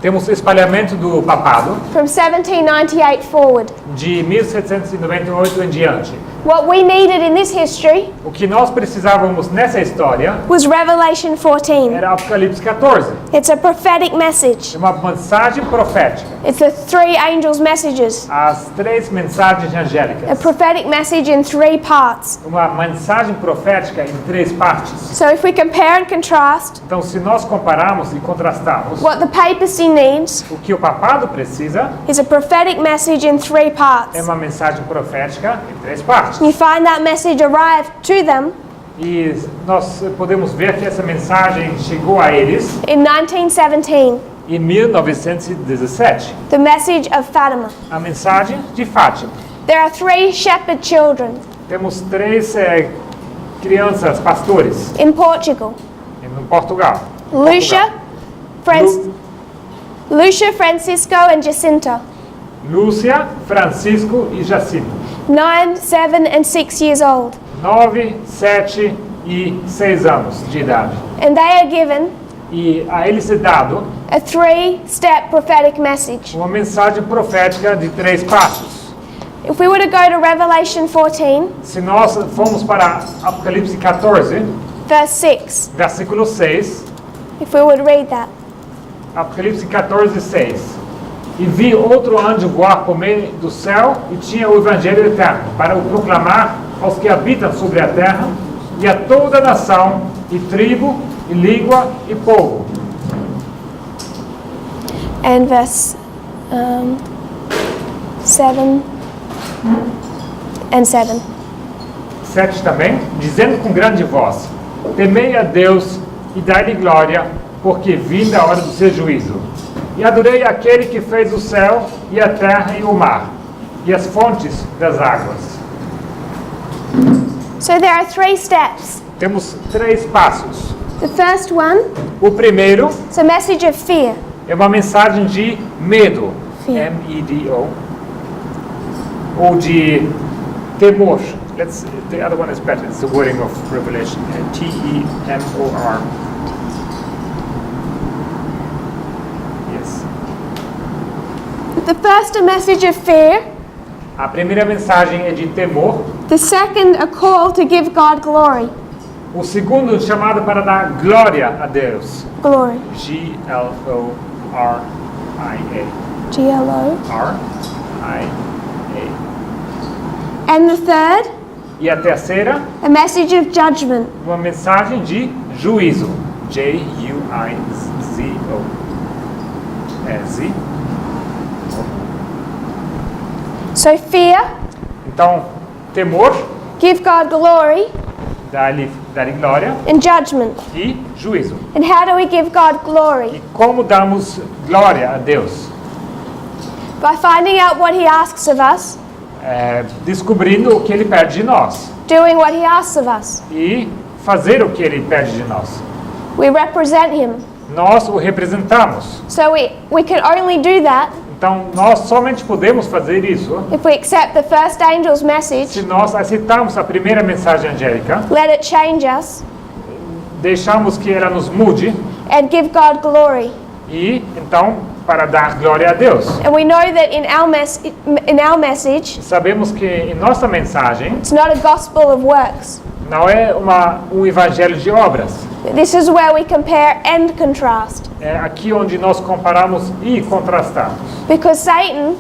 Temos espalhamento do papado from 1798 forward. de 1798 em diante. What we needed in this history O que nós precisávamos nessa história was Revelation 14. era Apocalipse 14. It's a prophetic message. É uma mensagem profética. It's the three angels' messages. As três mensagens A angélicas. prophetic message in three parts. Uma mensagem profética em três partes. So if we compare and contrast Então, se nós compararmos e contrastarmos, what the papacy needs o que o papado precisa is a prophetic message in three é parts. uma mensagem profética em três partes. You find that message arrived to them E nós podemos ver que essa mensagem chegou a eles in 1917, em 1917. the message of Fatima. A mensagem de Fátima. There are three shepherd children Temos três crianças pastores in Portugal. em Portugal. Lucia, Lu- Lucia, Francisco, and Jacinta, Lúcia, Francisco e Jacinto. 9, 7, and 6 years old. 9, 7 e 6 anos de idade. And they are given E a eles é dado a three-step prophetic message. uma mensagem profética de 3 passos. If we were to go to Revelation 14, Se nós formos para Apocalipse 14, verse 6, versículo 6, if we would read that. Apocalipse 14, 6. E vi outro anjo voar por meio do céu e tinha o evangelho eterno para o proclamar aos que habitam sobre a terra e a toda nação e tribo e língua e povo. And verse 7 and 7. 7 também, dizendo com grande voz: temei a Deus e dai-lhe glória, porque vinda a hora do seu juízo. E adorei aquele que fez o céu e a terra e o mar, e as fontes das águas. So there are three steps. Temos 3 passos. The first one O primeiro is a message of fear. é uma mensagem de medo. Fear. M-E-D-O. Ou de temor. The other one is better. It's the wording of Revelation. T-E-M-O-R. Yes. The first, a message of fear. A primeira mensagem é de temor. The second, a call to give God glory. O segundo, um chamado para dar glória a Deus. Glory. G-L-O-R-I-A. G-L-O. R-I-A. And the third, E a terceira, a message of judgment. uma mensagem de juízo. J-U-I-Z-O. É Z. So fear, Então, temor, give God glory, dar-lhe glória and judgment. e juízo. And how do we give God glory? E como damos glória a Deus? By finding out what He asks of us, Descobrindo o que Ele pede de nós doing what He asks of us. e fazer o que Ele pede de nós. We represent Him. Nós o representamos. So we can only do that Então, nós somente podemos fazer isso if we accept the first angel's se message, nós aceitamos a primeira mensagem angélica, let it change us, deixamos que ela nos mude and give God glory. e, então, para dar glória a Deus. And we know that in our message, Sabemos que em nossa mensagem it's not a gospel of works. não é um evangelho de obras. This is where we compare and contrast. É aqui onde nós comparamos e contrastamos. Because Satan,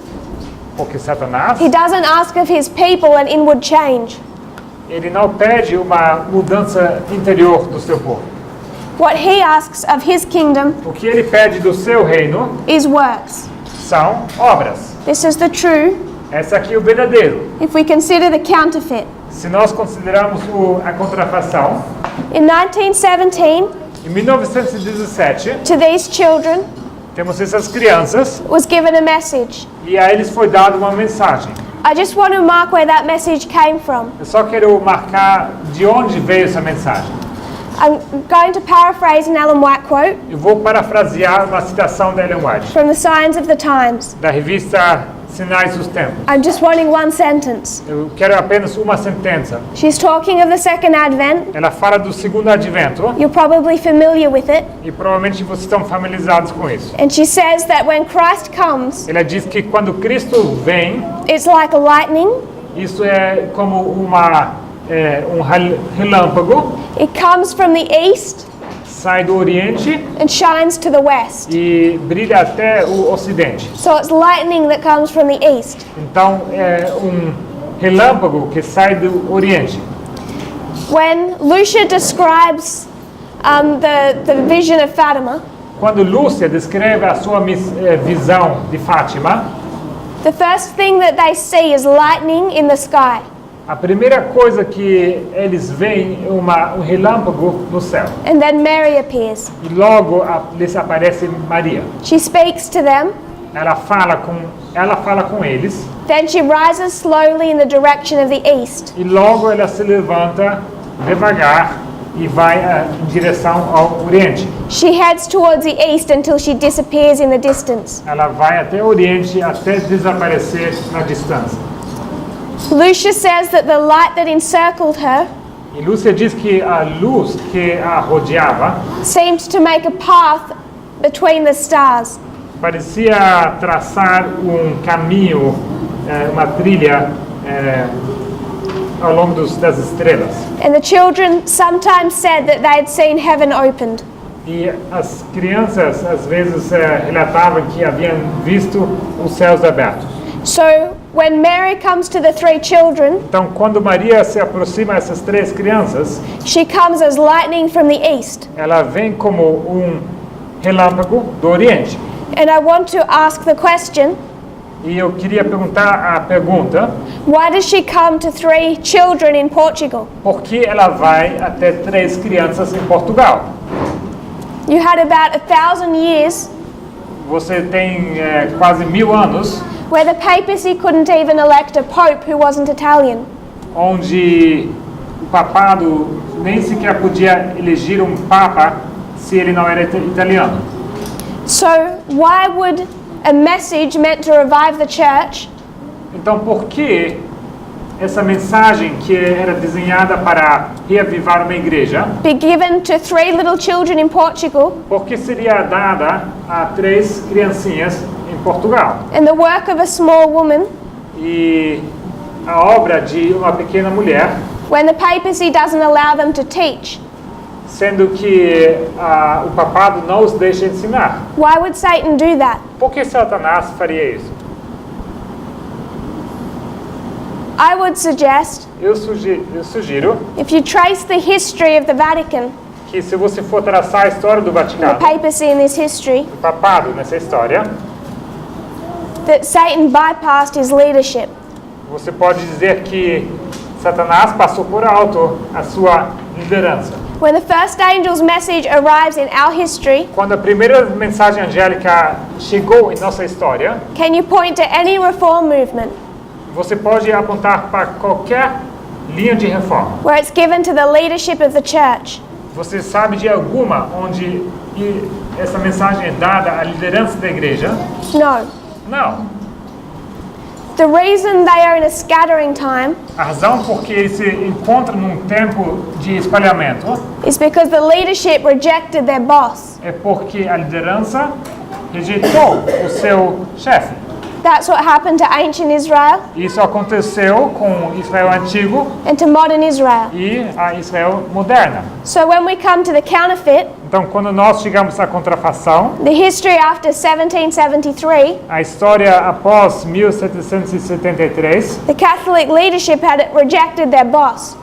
Porque Satanás, he doesn't ask of his people an inward change. ele não pede uma mudança interior do seu povo. What he asks of his kingdom O que ele pede do seu reino is works. são obras. This is the true Esse aqui é o verdadeiro. if we consider the counterfeit. Se nós considerarmos a contrafação, In 1917, em 1917, to these children temos essas crianças was given a message. e a eles foi dada uma mensagem. I just want to mark where that message came from. Eu só quero marcar de onde veio essa mensagem. I'm going to paraphrase an Ellen White quote Eu vou parafrasear uma citação da Ellen White, from the Signs of the Times. da revista Sinais dos Tempos. I'm just wanting one sentence. Eu quero apenas uma sentença. She's talking of the second advent. Ela fala do segundo advento You're probably familiar with it. e provavelmente vocês estão familiarizados com isso. And she says that when Christ comes, Ela diz que quando Cristo vem, it's like a lightning. isso é como um relâmpago, It comes from the east sai do Oriente and shines to the west. e brilha até o Ocidente. So it's lightning that comes from the east. Então é relâmpago que sai do Oriente. When Lucia describes the vision of Fatima, Quando Lúcia descreve a sua visão de Fátima, the first thing that they see is lightning in the sky. a primeira coisa que eles veem é relâmpago no céu. And then Mary appears. E logo lhes aparece Maria. She speaks to them. Ela fala com eles Then she rises slowly in the direction of the east. e logo ela se levanta devagar e vai em direção ao Oriente. She heads towards the east until she disappears in the distance. Ela vai até o Oriente até desaparecer na distância. Lucia says that the light that encircled her E Lúcia diz que a luz que a rodeava seemed to make a path between the stars. parecia traçar caminho, uma trilha ao longo das estrelas. And the children sometimes said that they had seen heaven opened. E as crianças às vezes relatavam que haviam visto os céus abertos. So when Mary comes to the three children, Então, quando Maria se aproxima dessas três crianças, she comes as lightning from the east. ela vem como relâmpago do Oriente. And I want to ask the question, E eu queria perguntar a pergunta: why does she come to three children in Portugal? por que ela vai até três crianças em Portugal? You had about 1,000 years Você tem quase 1000 anos where the papacy couldn't even elect a pope who wasn't Italian. onde o papado nem sequer podia eleger papa se ele não era italiano. So why would a message meant to revive the church Então, por que essa mensagem que era desenhada para reavivar uma igreja, be given to 3 little children in Portugal por que seria dada a 3 criancinhas em Portugal? and the work of a small woman E a obra de uma pequena mulher, when the papacy doesn't allow them to teach? sendo que o papado não os deixa ensinar. Why would Satan do that? Por que Satanás faria isso? I would suggest, Eu sugiro if you trace the history of the Vatican, que se você for traçar a história do the Vaticano, papacy in this history, do papado nessa história, that Satan bypassed his leadership. você pode dizer que Satanás passou por alto a sua liderança. When the first angel's message arrives in our history, Quando a primeira mensagem angélica chegou em nossa história, can you point to any reform movement você pode apontar para qualquer linha de reforma. where it's given to the leadership of the church? Você sabe de alguma onde essa mensagem é dada à liderança da igreja? No. Não. The reason they are in a scattering time A razão por que eles se encontram num tempo de espalhamento is because the leadership rejected their boss. é porque a liderança rejeitou o seu chefe. That's what happened to ancient Israel Isso aconteceu com Israel antigo and to modern Israel. e a Israel moderna. So when we come to the counterfeit, Então, quando nós chegamos à contrafação, the history after 1773, a história após 1773, the Catholic leadership had rejected their boss.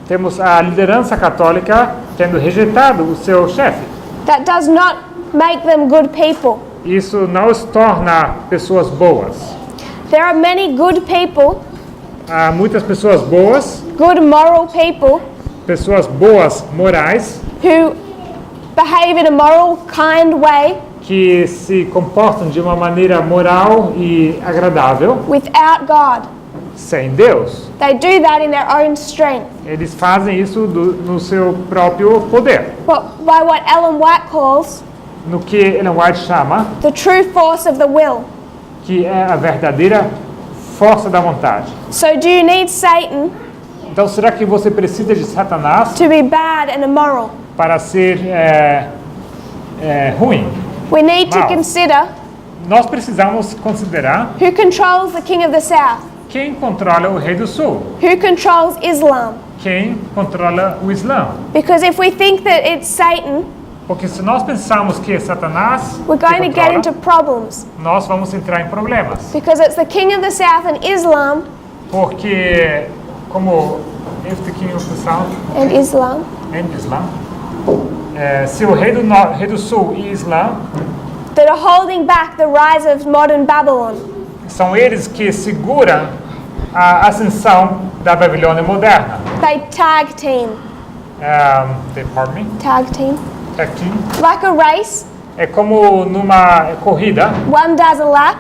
temos a liderança católica tendo rejeitado o seu chefe. That does not make them good people. Isso não os torna pessoas boas. There are many good people, Há muitas pessoas boas, good moral people, pessoas boas morais, who behave in a moral, kind way que se comportam de uma maneira moral e agradável, without God. sem Deus. They do that in their own strength. Eles fazem isso no seu próprio poder, But by what Ellen White calls no que Ellen White chama the true force of the will. que é a verdadeira força da vontade. So do you need Satan Então, será que você precisa de Satanás to be bad and immoral? para ser ruim? We need to Wow. consider Nós precisamos considerar who controls the king of the south, quem controla o rei do sul, who controls Islam. quem controla o Islã. Because if we think that it's Satan, Porque se nós pensamos que é Satanás we're que going to get controla, into problems. nós vamos entrar em problemas. Because it's the king of the south and Islam Porque, como if the king of the south and Islam and Islam, se o rei do sul e Islã that are holding back the rise of modern Babylon. são eles que seguram a ascensão da Babilônia moderna. They tag team. Pardon me? Tag team. Tag team. Like a race, É como numa corrida, one does a lap,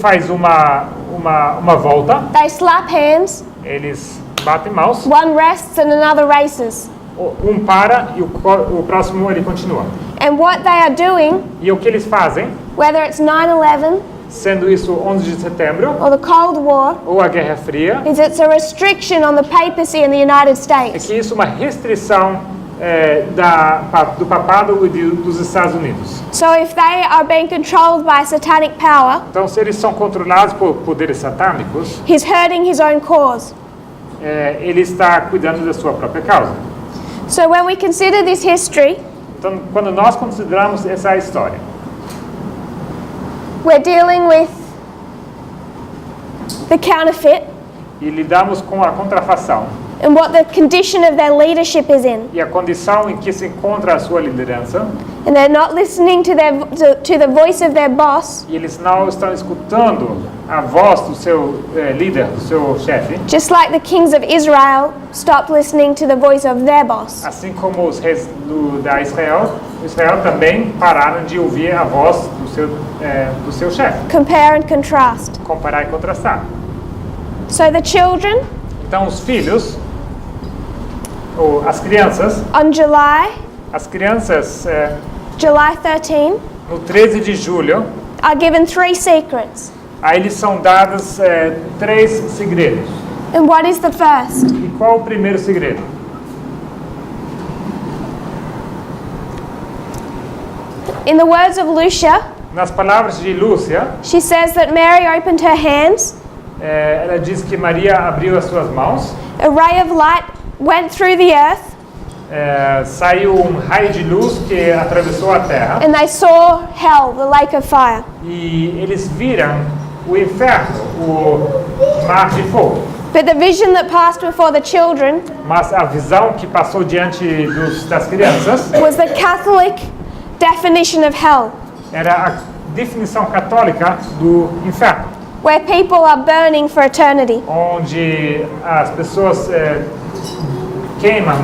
faz uma volta, they slap hands, eles batem mãos, one rests and another races. para e o próximo ele continua. And what they are doing, E o que eles fazem, whether it's 9/11 sendo isso 11 de setembro or the Cold War, ou a Guerra Fria, is it's a restriction on the papacy in the United é States. que isso é uma restrição do papado e dos Estados Unidos. So if they are being controlled by satanic power, Então, se eles são controlados por poderes satânicos, he's hurting his own cause. ele está cuidando da sua própria causa. So when we consider this history, Então, quando nós consideramos essa história, we're dealing with the counterfeit e lidamos com a contrafação and what the condition of their leadership is in. e a condição em que se encontra a sua liderança, And they're not listening to the voice of their boss, e eles não estão escutando a voz do seu líder, do seu chefe, just like the kings of Israel stopped listening to the voice of their boss. assim como os reis da Israel também pararam de ouvir a voz do seu chefe. Compare and contrast. Comparar e contrastar. So the children, Então, os filhos, ou as crianças, on July as crianças July 13, no 13 de julho are given 3 secrets. Aí eles são dados 3 segredos. And what is the first? E qual o primeiro segredo? In the words of Lucia, Nas palavras de Lúcia, she says that Mary opened her hands, ela diz que Maria abriu as suas mãos, a ray of light went through the earth, saiu um raio de luz que atravessou a terra and they saw hell, the lake of fire. e eles viram o inferno, o mar de fogo. But the vision that passed before the children Mas a visão que passou diante das crianças was the Catholic definition of hell, era a definição católica do inferno, where people are burning for eternity. onde as pessoas queimam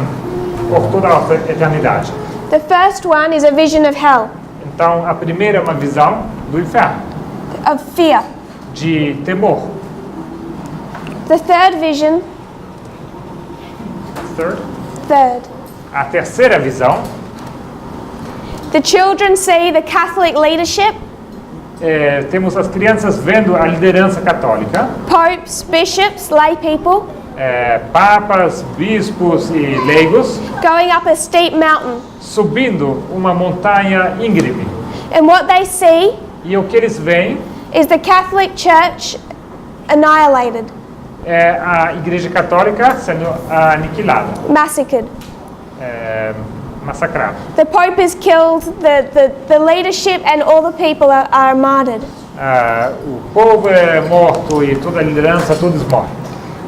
por toda a eternidade. The first one is a vision of hell, Então, a primeira é uma visão do inferno, of fear. de temor. The third vision, third, A terceira visão, the children see the Catholic leadership, temos as crianças vendo a liderança católica, popes, bishops, lay people, papas, bispos e leigos, going up a steep mountain. subindo uma montanha íngreme. And what they see E o que eles veem is the Catholic Church annihilated, é a Igreja Católica sendo aniquilada, massacred. massacrada. The Pope is killed, the leadership and all the people are martyred. O povo é morto e toda a liderança, todos morrem.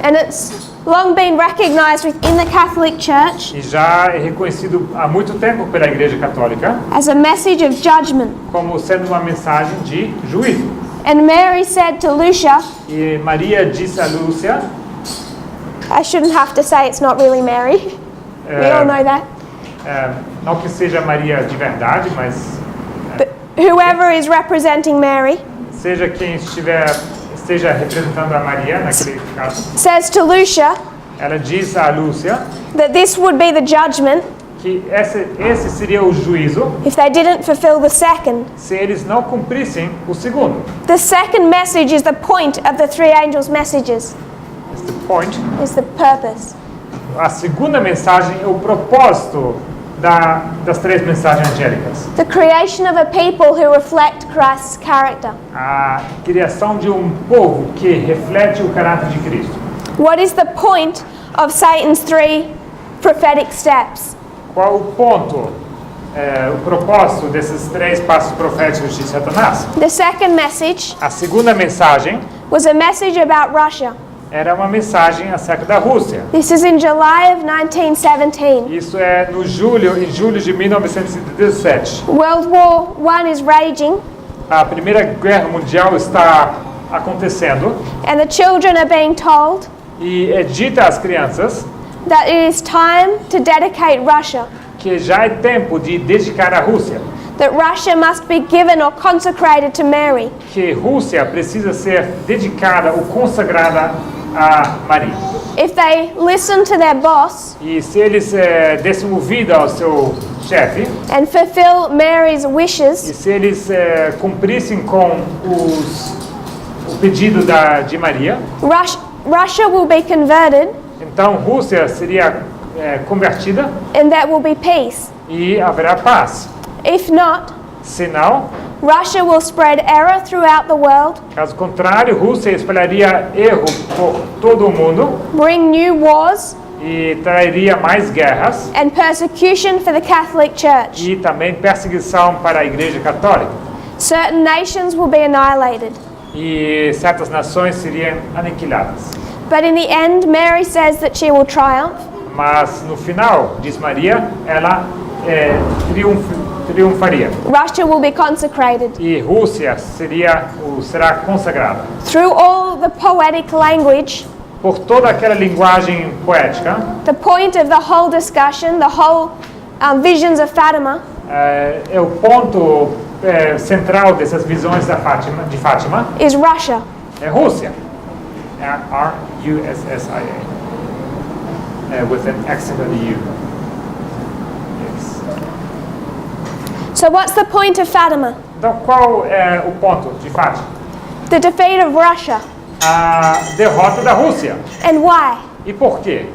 And it's long been recognized within the Catholic Church E já é reconhecido há muito tempo pela Igreja Católica as a message of judgment. como sendo uma mensagem de juízo. And Mary said to Lucia, E Maria disse a Lúcia, I shouldn't have to say it's not really Mary. We all know that. não que seja Maria de verdade, mas But whoever is representing Mary seja quem esteja representando a Maria naquele caso, says to Lucia ela diz a Lúcia that this would be the judgment que esse seria o juízo if they didn't fulfill the second. se eles não cumprissem o segundo. The second message is the point of the 3 angels' messages, Esse point. is the purpose. A segunda mensagem é o propósito das 3 mensagens angélicas. The creation of a people who reflect Christ's character. A criação de um povo que reflete o caráter de Cristo. What is the point of Satan's 3 prophetic steps? Qual o ponto, o propósito desses 3 passos proféticos de Satanás? The second message A segunda mensagem was a message about Russia. era uma mensagem acerca da Rússia. This is in July of 1917. Isso é em julho de 1917. World War I is raging, A Primeira Guerra Mundial está acontecendo and the children are being told e é dita às crianças that it is time to dedicate Russia, que já é tempo de dedicar a Rússia, that Russia must be given or consecrated to Mary. que Rússia precisa ser dedicada ou consagrada a Maria. If they listen to their boss E se eles dessem ouvido ao seu chefe, and fulfill Mary's e wishes, se eles cumprissem com o pedido de Maria, Russia will be converted, então Rússia seria convertida and there will be peace. e haverá paz. If not, Senão, Russia will spread error throughout the world, caso contrário, Rússia espalharia erro por todo o mundo bring new wars e traria mais guerras and persecution for the Catholic Church. e também perseguição para a Igreja Católica. Certain nations will be annihilated. E certas nações seriam aniquiladas. But in the end, Mary says that she will triumph, Mas no final, diz Maria, ela triunfaria. Russia will be consecrated. E Rússia será consagrada. Through all the poetic language, Por toda aquela linguagem poética, the point of the whole discussion, the whole visions of Fatima, é o ponto central dessas visões de Fátima, is Russia. é Rússia. R-U-S-S-I-A. With an accent on the U. Yes. So what's the point of Fatima? Então, qual é o ponto de Fátima? The defeat of Russia. A derrota da Rússia. And why? E por quê?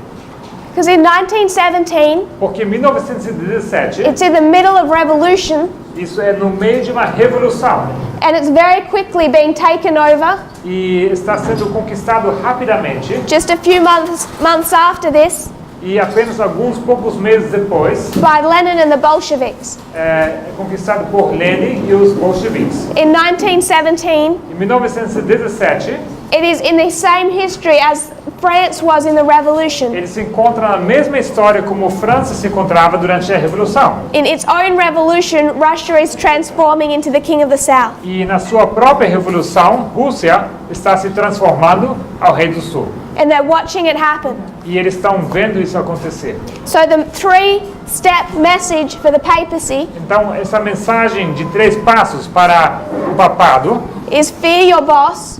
Because in 1917, Porque em 1917, it's in the middle of revolution, isso é no meio de uma revolução. and it's very quickly being taken over. E está sendo conquistado rapidamente. Just a few months after this, E apenas alguns poucos meses depois, by Lenin and the Bolsheviks. é conquistado por Lenin e os bolcheviques. In 1917, Em 1917, it is in the same history as France was in the revolution. ele se encontra na mesma história como França se encontrava durante a Revolução. In its own revolution, Russia is transforming into the king of the south. E na sua própria revolução, Rússia está se transformando ao rei do sul. And they're watching it happen. E eles estão vendo isso acontecer. So the three-step message for the papacy Então, essa mensagem de 3 passos para o papado is fear your boss,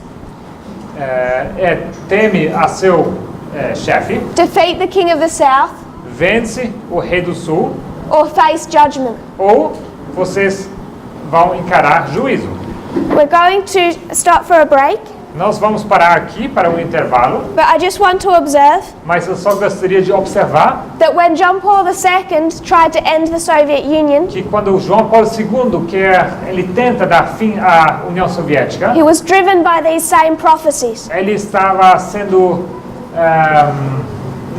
teme a seu chefe, defeat the king of the south, vence o rei do sul, or face judgment. ou vocês vão encarar juízo. We're going to stop for a break, Nós vamos parar aqui para um intervalo, but I just want to observe mas eu só gostaria de observar that when John Paul II tried to end the Soviet Union, que quando o João Paulo II ele tenta dar fim à União Soviética, he was driven by these same prophecies. ele estava sendo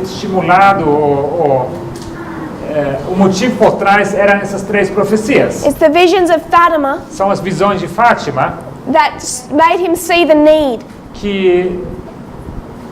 estimulado, o motivo por trás eram essas 3 profecias. It's the visions of Fatima São as visões de Fátima that made him see the need. que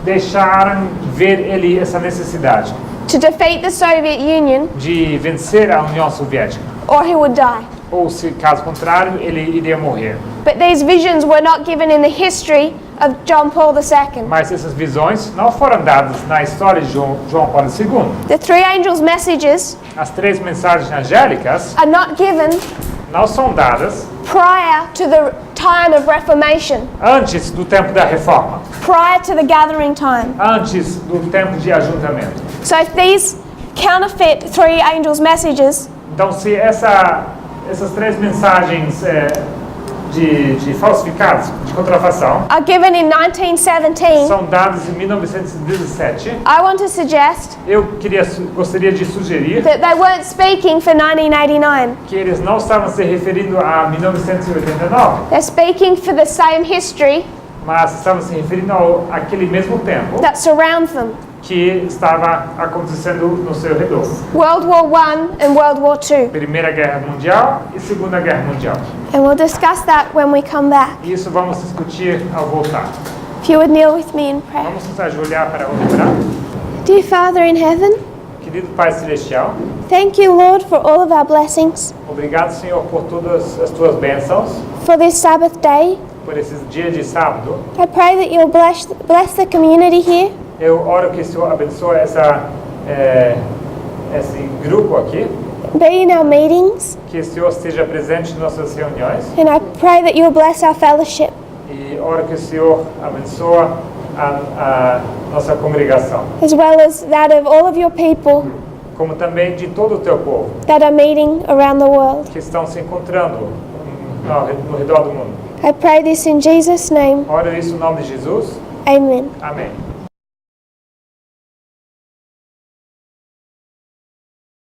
deixaram ver ele essa necessidade To defeat the Soviet Union, de vencer a União Soviética. or he would die. Ou, se caso contrário, ele iria morrer. But these visions were not given in the history of John Paul II. Mas essas visões não foram dadas na história de João Paulo II. The three angels' messages As 3 mensagens angélicas are not given não são dadas prior to the time of Reformation, antes do tempo da reforma, prior to the gathering time. antes do tempo de ajuntamento. So if these counterfeit three angels' messages Então, se essas 3 mensagens de falsificados, de contrafação, are given in 1917, são dadas em 1917, I want to suggest eu gostaria de sugerir that they weren't speaking for 1989. que eles não estavam se referindo a 1989, They're speaking for the same history mas estavam se referindo àquele mesmo tempo that surrounds them. que estava acontecendo no seu redor. World War I and World War II. Primeira Guerra Mundial e Segunda Guerra Mundial. And we'll discuss that when we come back. E isso vamos discutir ao voltar. If you would kneel with me in prayer. Vamos nos ajoelhar para orar. Dear Father in heaven, Querido Pai Celestial, thank you, Lord, for all of our blessings, obrigado, Senhor, por todas as tuas bênçãos, for this Sabbath day. por esses dias de sábado. I pray that you'll bless the community here. Eu oro que o Senhor abençoe esse grupo aqui, Be in our meetings, que o Senhor esteja presente em nossas reuniões. and I pray that you'll bless our fellowship. E oro que o Senhor abençoe a nossa congregação, As well as that of all of your people como também de todo o teu povo, that are meeting around the world. que estão se encontrando no redor do mundo. I pray this in Jesus' name. Oro isso em nome de Jesus. Amen. Amém.